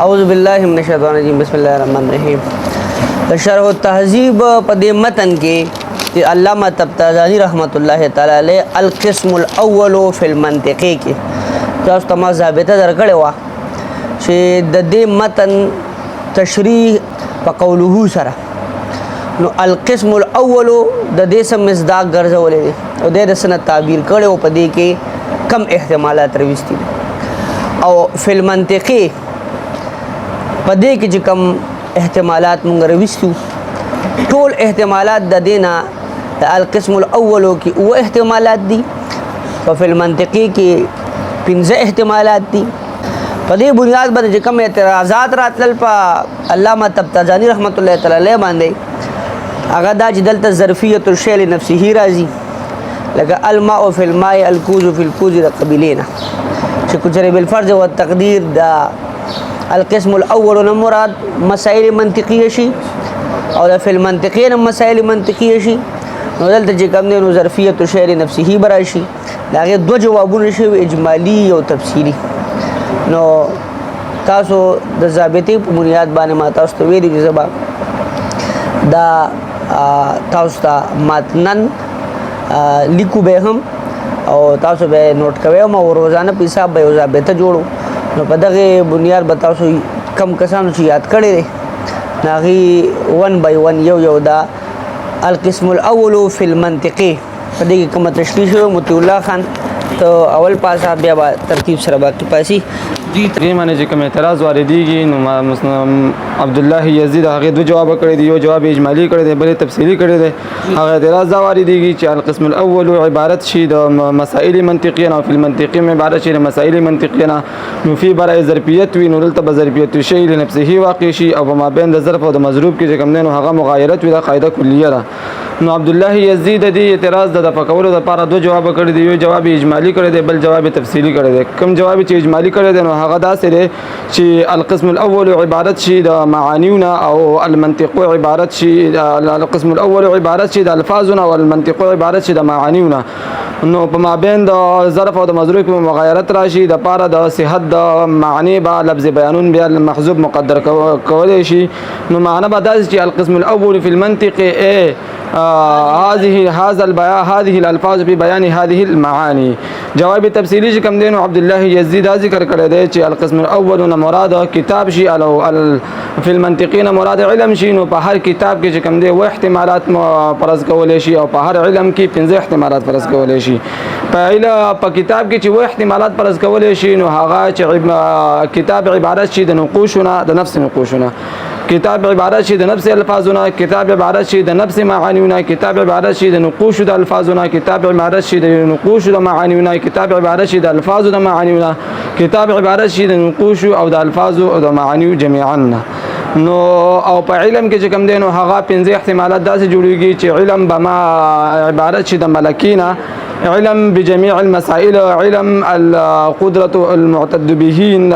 اعوذ باللہ من الشیطان الرجیم بسم اللہ الرحمن الرحیم شرح التہذیب پدې متن کې علامہ طباطبایی رحمت الله تعالی علیہ القسم الاول فی المنطق کې تاسو ته ضابطه درکړې و چې د دې متن تشریح په قوله سره نو القسم الاول د دې سم مصداق ګرځولې او د سن تعبیر کړو په دې کې کم احتمالات رويستي او فی المنطقي پدې کې چې کم احتمالات مونږ رويستو ټول احتمالات د دینا د القسم الاول کې او احتمالات دي او په المنطقي کې 15 احتمالات دي په دې بنیاد باندې چې کم اعتراضات راتلل په علامہ طباطبایی رحمت الله تعالی علیہ باندې هغه دا چې دلته ظرفیت الشیء لنفسه راځي لکه الماء فی الماء الکوز فی الکوز د قبیلینا چې کچره بالفرض او التقدیر دا القسم الاول مراد مسائل منطقیه شي او د فی المنطقین مسائل منطقیه شي نو دلته چې کوم نو ظرفیت شیء نفسه براشي دا غي دوه جوابونه شي اجمالی او تفصیلی نو تاسو د ضابطې په بنیاد باندې ما تاسو ته ویلي چې زبا دا تاسو ته متنن لیکو به هم او تاسو به نوٹ کوئ او روزانه په حساب به ضابطه جوړو نو په دغه بنیاد به تاسو کم کسانو چې یاد کړی دی ناغي 1 by 1 یو دا القسم الاول فی المنطقي په دې کې کوم تشریح شو مطیع الله خان ته اول پاسه بیا ترتیب سره باقی پاسي دي تقریبا چې کوم اعتراض واردېږي نو عبد الله یزید هغه دوه جواب کړی دی یو جواب اجمالی کړی دی بل تفصیلی کړی دی هغه اعتراض دا واردېږي چې القسم الاول عبارت شي د مسائل منطقیه او فی المنطقي عبارت شي د مسائل منطقیه نو فی برای ظرفیت وی نو دلته ظرفیت شی لنفسه واقع شي او ما بین د ظرف او د مضروب کې چې کوم نه هغه مغایرت وی دا قاعده کلیه ده نو عبد الله یزید دی اعتراض د فکرولو لپاره دوه جواب کړی دی یو جواب اجمالی کړی دی بل جواب تفصیلی کړی دی کوم جواب چې اجمالی کړی دی نو هغه داسې دی چې القسم الاول عبارت شي د معانینا او المنطق عبارت شي القسم الاول عبارت شي د الفاظنا او المنطق عبارت شي د معانینا نو په مابین د ظرف او د مضروب په مغایرت راشي د پاره د صحت د معنی با لفظ بیانون بیا محذوب مقدر کولای شي نو معنی به داسې چې القسم الاول فی المنطق هذا البيان هذه الالفاظ ببيان هذه المعاني جواب تفصیلی چې کوم دینو عبد الله یزید ذکر کړی دی چې القسم الاول مراد کتاب شي فی المنطقین مراد علم شي نو په هر کتاب کې چې کوم دی و احتمالات فرض کولای شي او په هر علم کې 15 احتمالات فرض کولای شي په کتاب کې چې و احتمالات فرض کولای شي نو هغه چې کتاب عبارت شي د نقوشونه د نفس نقوشونه کتاب عبارت شي د نفس الفاظونه کتاب عبارت شي د نفس معانیونه کتاب عبارت شي د نقوش د الفاظونه کتاب عبارت شي د نقوش د معانیونه کتاب عبارت شي د الفاظ د معانیونه کتاب عبارت شي د نقوش او د الفاظ او د معانیو جميعا نو او په علم کې چې کوم دینو هغه 15 احتمالات داسې جوړیږي چې علم به ما عبارت شي د ملکینا علم بجميع المسائل علم القدرة المعتد به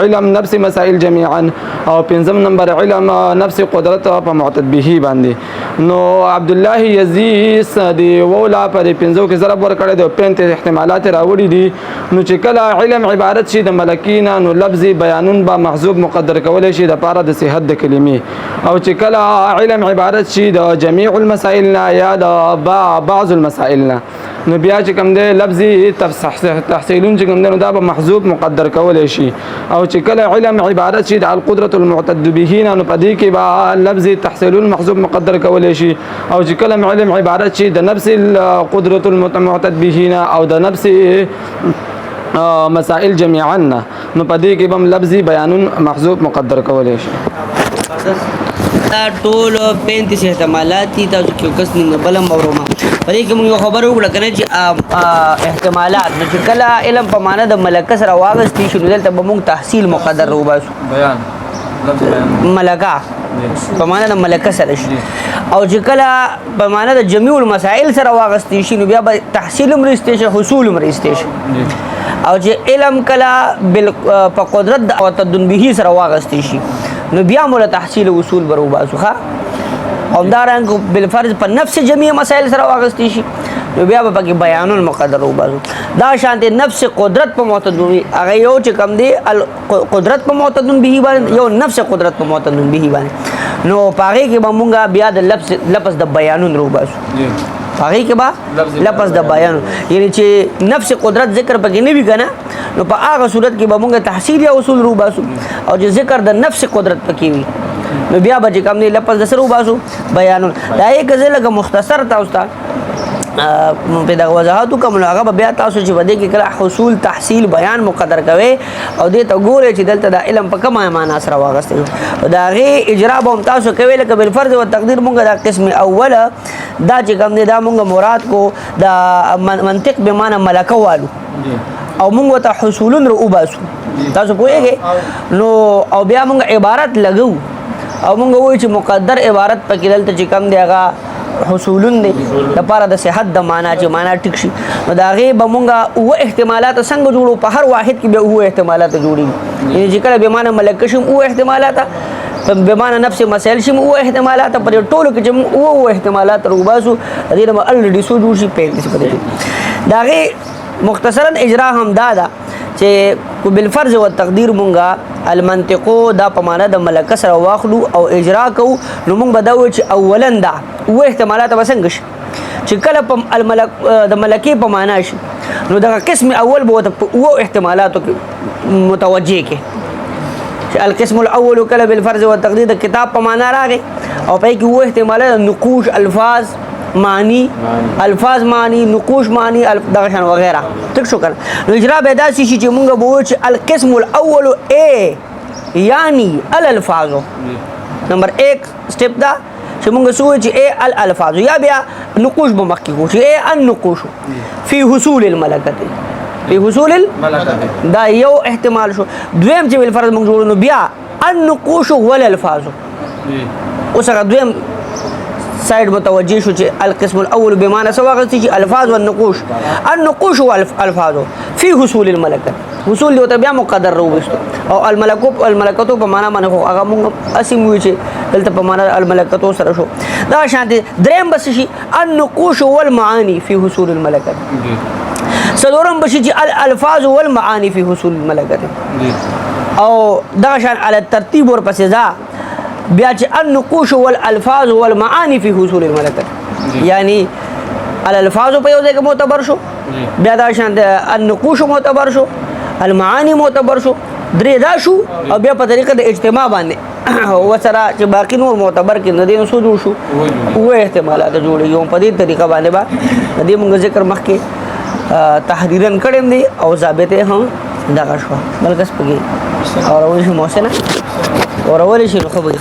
علم نفس مسائل جميعا او پنځم نمبر علم نفس قدرت په معتد به باندې نو عبد الله یزید دی ولا پر پنځو کې ضرب ور کړی دی 35 احتمالات راوړي دي نو چې کله علم عبارت شي د ملکینا نو لفظي بیانون با محذوب مقدر کولای شي د پاره د صحت د کلمې او چې کله علم عبارت شي د جميع المسائل یا د بعض المسائل نو بیا چې کوم دی لفظي تحصیلون چې کوم دی نو دا به محذوب مقدر کولای شي او چې کله علم عبارت شي د القدرة المعتد به نو په دې کې به لفظي تحصیلون محذوب مقدر کولای شي او چې کله علم عبارت شي د نفس القدرة المعتد به او د نفس مسائل جميعا نو په دې کې به لفظي بیانون محذوب مقدر کولای شي دا ټول 35 احتمالات دي تاسو کې کس نه بلم اوروما پدې کې موږ خبرو وکړه کنه چې احتمالات نو چې کله علم په معنا د ملکه سره واغستې شو دلته به موږ تحصیل مقدر وباسو بیان لفظ بیان ملکه په معنا د ملکه سره شي او چې کله په معنا د جميع المسائل سره واغستې شي نو بیا به تحصیل مرستې شي حصول مرستې شي او چې علم کله په قدرت او تدن به سره واغستې شي نو بیا مولا تحصیل اصول برو باسو ښه او دارنګ بالفرض په نفس جميع مسائل سره واغستې شي نو بیا به پکې بیان المقدر وباسو دا شانته نفس قدرت په معتدون هغه یو چې کم دی قدرت په معتدون به باندې یو نفس قدرت په معتدون به باندې نو پاره کې به مونږه بیا د لفظ د بیانون وباسو هغه کې با لفظ د بیان یعنی چې نفس قدرت ذکر پکې نه وی کنه نو په هغه صورت کې به مونږه تحصیل یا اصول وباسو او چې ذکر د نفس قدرت پکې وی نو بیا به کوم دی لفظ د سره وباسو بیانون دا یو غزل لکه مختصر تاسو په دا وضاحت کوم هغه بیا تاسو چې بده کې کله حصول تحصیل بیان مقدر کوي او دې ته ګوره چې دلته د علم په کومه معنا سره واغسته دا غي اجرا به تاسو کوي لکه بل فرض او تقدیر مونږه دا قسم اوله دا چې کوم دی دا مونږه مراد کو دا منطق به معنا ملکه والو او مونږ ته حصولن رو باسو تاسو پوهیږئ نو او بیا مونږ عبارت لګو او مونږ وایو چې مقدر عبارت پکې دلته چې کوم دی هغه حصولن دی د پاره د صحت د معنا چې معنا ټیک شي نو دا غي به مونږه او احتمالات څنګه جوړو په هر واحد کې به او احتمالات جوړي یعنی چې کله به معنا ملک شم او احتمالات به معنا نفس مسائل شم او احتمالات پر ټولو کې چې او احتمالات روباسو دې نو الریډي سو جوړ شي په دې څه دا غي مختصرا اجرا هم دادا چې بالفرض او تقدیر مونږه المنطقو دا په معنا د ملک سره واخلو او اجرا کو نو مونږ بداو چې اولا دا او احتمالات وسنګ شي چې کله په الملک د ملکی په معنا شي نو دا قسم اول به او احتمالات متوجه کې چې القسم الاول کله بالفرض او تقدیر د کتاب په معنا راغی او په کې او احتمالات نقوش الفاظ معنی الفاظ معنی نقوش معنی دغشان وغیرہ تک شو کنه نو اجرا به داسې شي چې مونږ به وچ القسم الاول ا یعنی الالفاظ نمبر 1 سټپ دا چې مونږ سوچ ا الالفاظ یا بیا نقوش به مخکې کو چې النقوش فی حصول الملکه فی حصول الملکه دا یو احتمال شو دویم چې بالفرض مونږ جوړو نو بیا النقوش والالفاظ اوس هغه دویم سايد متوجه شو چې القسم الاول بمعنى سواء چې الفاظ والنقوش النقوش والالفاظ في حصول الملكه حصول له بیا مقدر روبستو او الملکتو په معنا باندې هغه موږ اسیم وی چې دلته په معنا الملکتو سره شو دا شانته دریم بس شي النقوش والمعاني في حصول الملكه سلورم بشي چې الالفاظ والمعاني في حصول الملكه او دا شان على الترتيب ورپسې ځا بیا چې النقوش والالفاظ والمعاني في حصول الملكه یعنی الالفاظ په یو ځای کې معتبر شو بیا دا شان النقوش معتبر شو المعاني معتبر شو درې دا شو او بیا په طریقه د اجتماع باندې وسره چې باقی نور معتبر کې نه دي نو سود شو او احتمالات جوړي په دې طریقه باندې با د دې موږ ذکر مخکې تحریرن کړم دي او ضابطه هم دغه شو بلکې سپږي او اول شي موسنه اور اول شي نو خو به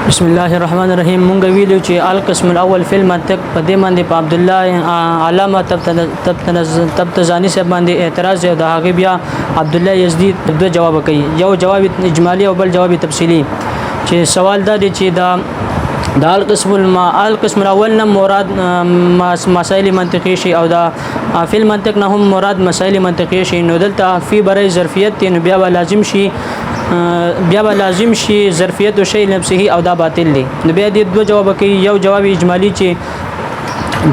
بسم الله الرحمن الرحیم مونږ ویلو چې القسم الاول فی المنطق په دې باندې په عبد الله علامه تبتزانی صاحب باندې اعتراض او د هغه بیا عبد الله یزدی د جواب کوي یو جواب اجمالی او بل جواب تفصیلی چې سوال دا دی چې دا القسم الاول نه مراد مسائل منطقي شي او دا فی المنطق نه هم مراد مسائل منطقي شي نو دلته فی برای ظرفیت نو بیا لازم شي ظرفیت او شی نفسه او دا باطل دی نو بیا دې دوه جواب کوي یو جواب اجمالی چې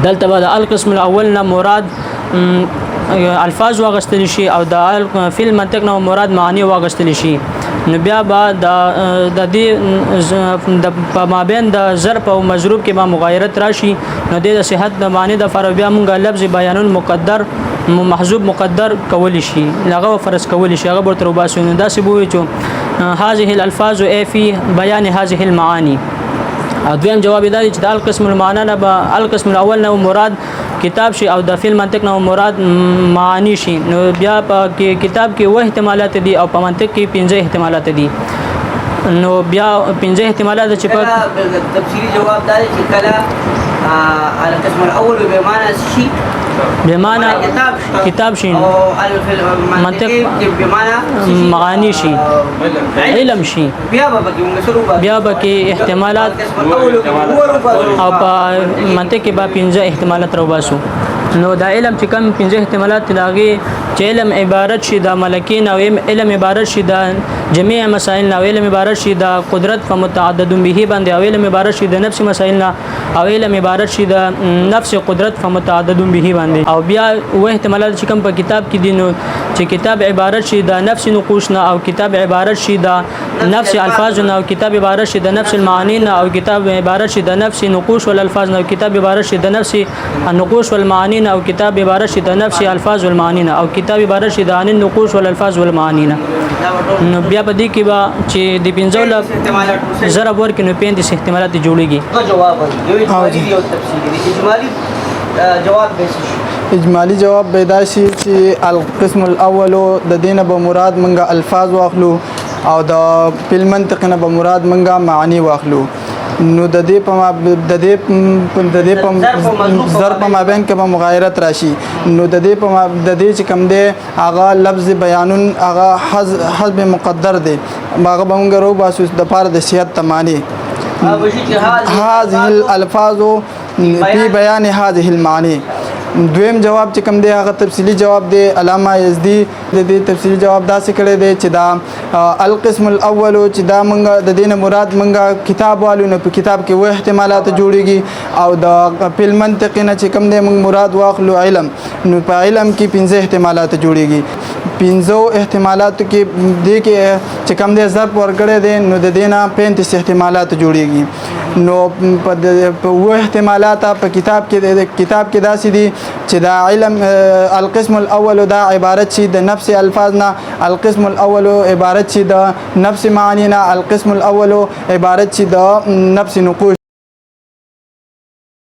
دلته به القسم الاول نه مراد الفاظ واغستل شي او دا فی المنطق نه مراد معنی واغستل شي نو بیا با د دې په مابین د ظرف او مضروب کې ما مغایرت راشي نو د صحت د معنی د فرع بیا مونږه لفظ بیان مقدر محذوب مقدر کول شي لغه فرض کول شي هغه ورته وباسو نو دا سبوي چې هذه الالفاظ فی بیان هذه المعانی دویم جواب دی چې القسم المعنى نه القسم الاول نه مراد کتاب شي او د فعل منطق نه مراد معانی شي نو بیا په کتاب کې و احتمالات دي او په منطق کې 15 احتمالات دي نو بیا 15 احتمالات چې په تفصیلی جواب دی چې کله القسم الاول بمعنى شي بمعنى کتاب شي او منطق بمعنى معانی شي علم شي بیا به کې احتمالات او په منطق کې به 15 احتمالات راوباسو نو دا علم چې کوم 15 احتمالات لاغي چې علم عبارت شي د ملکین او علم عبارت شي د جميع مسائل او علم عبارت شي د قدرت په متعدد به باندې او علم عبارت شي د نفس مسائل او علم عبارت شي د نفس قدرت په متعدد به باندې او بیا و احتمالات چې کوم په کتاب کې دي نو چې کتاب عبارت شي د نفس نقوش نه او کتاب عبارت شي د نفس الفاظ نه او کتاب عبارت شي د نفس المعانی نه او کتاب عبارت شي د نفس نقوش والالفاظ نه او کتاب عبارت شي د نفس النقوش والمعانی نه او کتاب عبارت شي د نفس الفاظ والمعانی نه او کتاب عبارت شي د عن النقوش والالفاظ والمعانی نه نو بیا په دې کې به چې د پنځول ضرب ورکې نو 35 احتمالات جوړيږي جواب یو اجمالی یو تفصیلی اجمالی جواب به اجمالی جواب پیداشي چې القسم الاول د دینه به مراد منګه الفاظ واخلو او د فل منطق نه به مراد منګه معانی واخلو نو د دې په ضرب په مابین کې به مغایرت راشي نو د دې چې کوم دی هغه لفظ بیانون هغه حذف مقدر دی هغه به موږ رو باسو د پاره د صحت تمانی هذه الالفاظ فی بیان هذه المعانی دویم جواب چې کوم دی هغه تفصیلی جواب دی علامه یزدی د دې تفصیلی جواب داسې کړی دی چې دا القسم الاول چې دا منګه د دین مراد منګه کتاب والو نه په کتاب کې و احتمالات جوړيږي او د فل منطق نه چې کوم دی موږ مراد واخلو علم نو په علم کې 15 احتمالات جوړيږي 15 احتمالات کې دی کې چې کوم دی ضرب ورګړې دی نو د دینه 35 احتمالات جوړيږي نو په و احتمالات په کتاب کې داسې دي چې دا علم القسم الاول دا عبارت شي د نفس الفاظ نه القسم الاول عبارت شي د نفس معانی نه القسم الاول عبارت شي د نفس نقوش